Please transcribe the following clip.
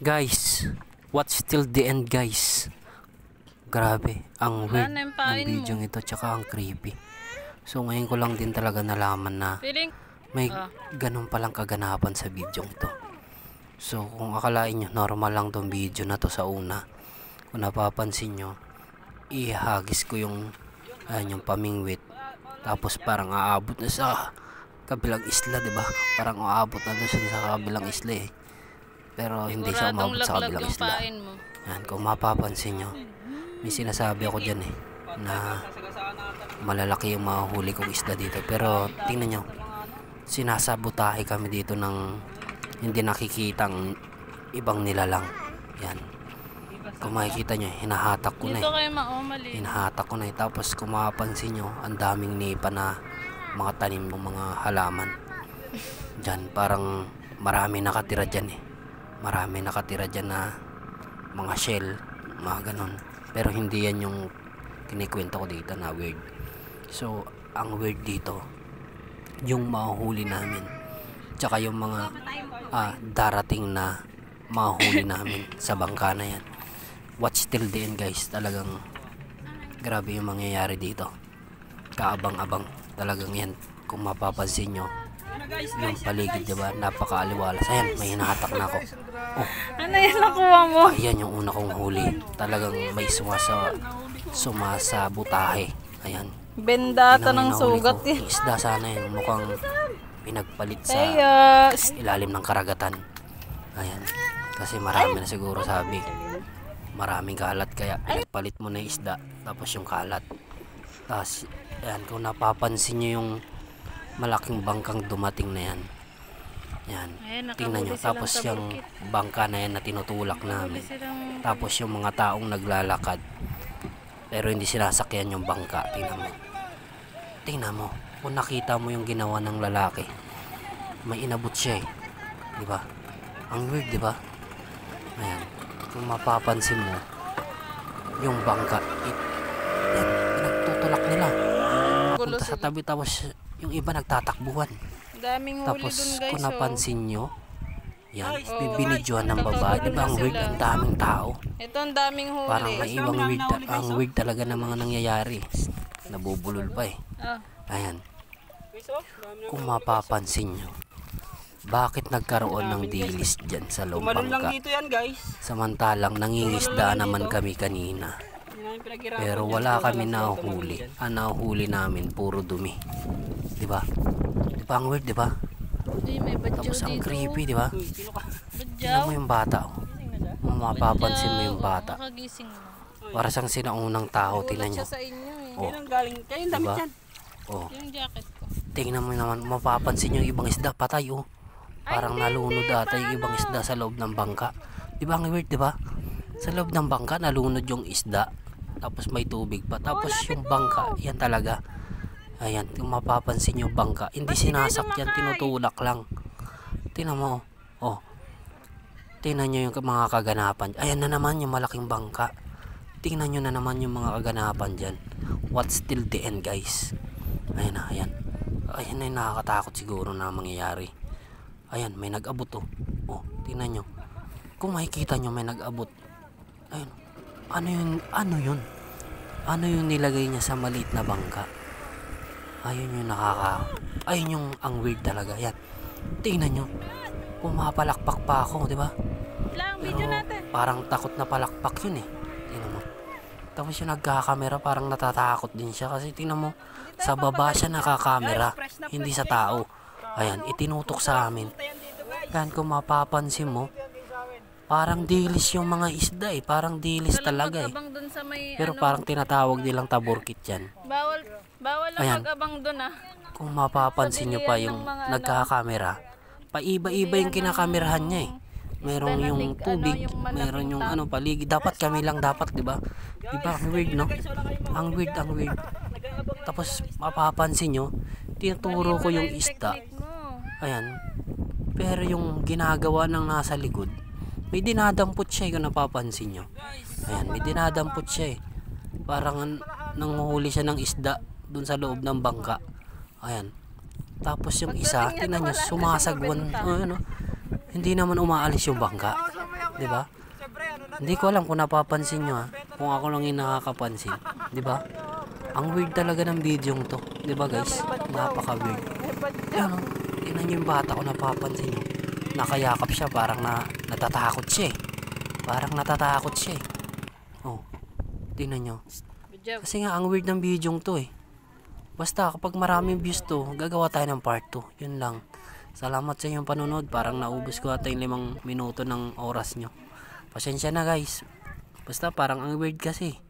Guys, watch till the end guys. Grabe, ang weird ng video ito tsaka ang creepy. So ngayon ko lang din talaga nalaman na may ganun palang kaganapan sa video ito. So kung akalain nyo normal lang tong video na to sa una, kung napapansin nyo, ihagis ko yung pamingwit. Tapos parang aabot na sa kabilang isla, 'di ba? Parang aabot na doon sa kabilang isla eh. Pero hindi siya umabot sa kabilang isla. Yan, kung mapapansin nyo, may sinasabi ako dyan eh, na malalaki yung mahuli kong isda dito. Pero tingnan nyo, sinasabotahe kami dito ng hindi nakikitang ibang nilalang. Yan, kung makikita nyo, hinahatak ko na eh. Hinahatak ko na eh. Tapos kung mapapansin nyo, ang daming nipa na mga tanim ng mga halaman. Dyan, parang marami nakatira dyan eh. Marami nakatira dyan na mga shell, mga ganun. Pero hindi yan yung kinikwento ko dito na weird. So, ang weird dito, yung mahuhuli namin. Tsaka yung mga darating na mahuhuli namin sa bangka na yan. Watch till the end guys. Talagang grabe yung mangyayari dito. Kaabang-abang. Talagang yan. Kung mapapansin nyo, yung paligid, diba? Napakaaliwalas. Ayan, may hinahatak na ako. Oh, ano yan nakuha mo? Ayan yung una kong huli. Talagang may sumasabutahe. Ayan. Bendata ng sugat yan. Isda sana yun. Mukhang pinagpalit sa ilalim ng karagatan. Ayan. Kasi marami na siguro sabi. Maraming kalat kaya pinagpalit mo na yung isda. Tapos yung kalat. Tapos, ayan, kung napapansin nyo yung malaking bangkang dumating na yan. Yan, tingnan nyo. Tapos yung bangka na yan na tinutulak namin. Tapos yung mga taong naglalakad pero hindi sinasakyan yung bangka. Tingnan mo. Tingnan mo. Kung nakita mo yung ginawa ng lalaki, may inabot siya eh. Diba? Ang weird, diba? Ayan. Kung mapapansin mo, yung bangka, yan, pinagtutulak nila. Punta sa tabi, tapos yung iba nagtatakbuhan. Daming huli tapos dun guys, kung napansin nyo, yan, binidyohan ng babae. Diba ang weird, ang daming tao. Ito ang daming huli. Parang may ibang weird, ang weird talaga ng mga nangyayari. Nabubulol pa eh. Ayan. Kung mapapansin nyo, bakit nagkaroon ng dilis dyan sa loob bangka? Samantalang nangingisda naman kami kanina. Pero wala kami nahuhuli. Ang nahuhuli namin puro dumi. Diba? Diba ang weird, diba? Tapos ang creepy, diba? Tingnan mo yung bata. Kung mapapansin mo yung bata, para siyang sinaunang tao. Tingnan nyo. Oh, diba? Oh. Tingnan mo naman, mapapansin yung ibang isda patay oh. Parang nalunod ata yung ibang isda sa loob ng bangka. Diba ang weird, diba? Sa loob ng bangka nalunod yung isda. Tapos may tubig pa. Tapos yung bangka, yan talaga. Ayan, kung mapapansin yung bangka, hindi sinasakyan, tinutulak lang. Tingnan mo, oh. Tingnan nyo yung mga kaganapan. Ayan na naman yung malaking bangka. Tingnan nyo na naman yung mga kaganapan dyan. Watch till the end guys. Ayan na, ayan. Ayan na yung nakakatakot siguro na mangyayari. Ayan, may nag-abot oh. Oh, tingnan nyo. Kung makikita nyo may nag-abot. Ayun. Ano yun? Ano yung nilagay niya sa maliit na bangka? Ayun yung ayun yung ang weird talaga. Yan. Tingnan nyo. Pumapalakpak pa ako, di ba? Pero parang takot na palakpak yun eh. Tingnan mo. Tapos yung nagkakamera parang natatakot din siya. Kasi tingnan mo, sa baba siya nakakamera. Hindi sa tao. Ayan, itinutok sa amin. Yan, kung mapapansin mo, parang dilis yung mga isda eh. Parang dilis talaga eh. Pero parang tinatawag nilang taburkit yan. Bawal lang mag-abang dun ah. Kung mapapansin nyo pa yung nagkakakamera, paiba-iba yung kinakamerahan niya eh. Meron yung tubig, meron yung paligid. Dapat kami lang dapat, diba? Diba? Ang weird, no? Ang weird, ang weird. Tapos mapapansin nyo, tinuturo ko yung isda. Ayan. Pero yung ginagawa ng nasa likod, may dinadampot siya kung napapansin nyo. Ayan, may dinadampot siya eh. Parang nanguhuli siya ng isda dun sa loob ng bangka. Ayan. Tapos yung isa, tingnan nyo, sumasagwan. hindi naman umaalis yung bangka. Di ba? Hindi ko alam kung napapansin nyo, kung ako lang yung nakakapansin. Di ba? Ang weird talaga ng video to. Di ba guys? Napaka-weird. Yan o. Tingnan nyo yung bata ko, napapansin nyo. Nakayakap siya, parang natatakot siya eh. Parang natatakot siya eh. Oh, tingnan nyo. Kasi nga, ang weird ng video to eh. Basta, kapag maraming views to, gagawa tayo ng part 2. Yun lang. Salamat sa inyong panunod. Parang naubos ko ata yung 5 minuto ng oras nyo. Pasensya na guys. Basta, parang ang weird kasi.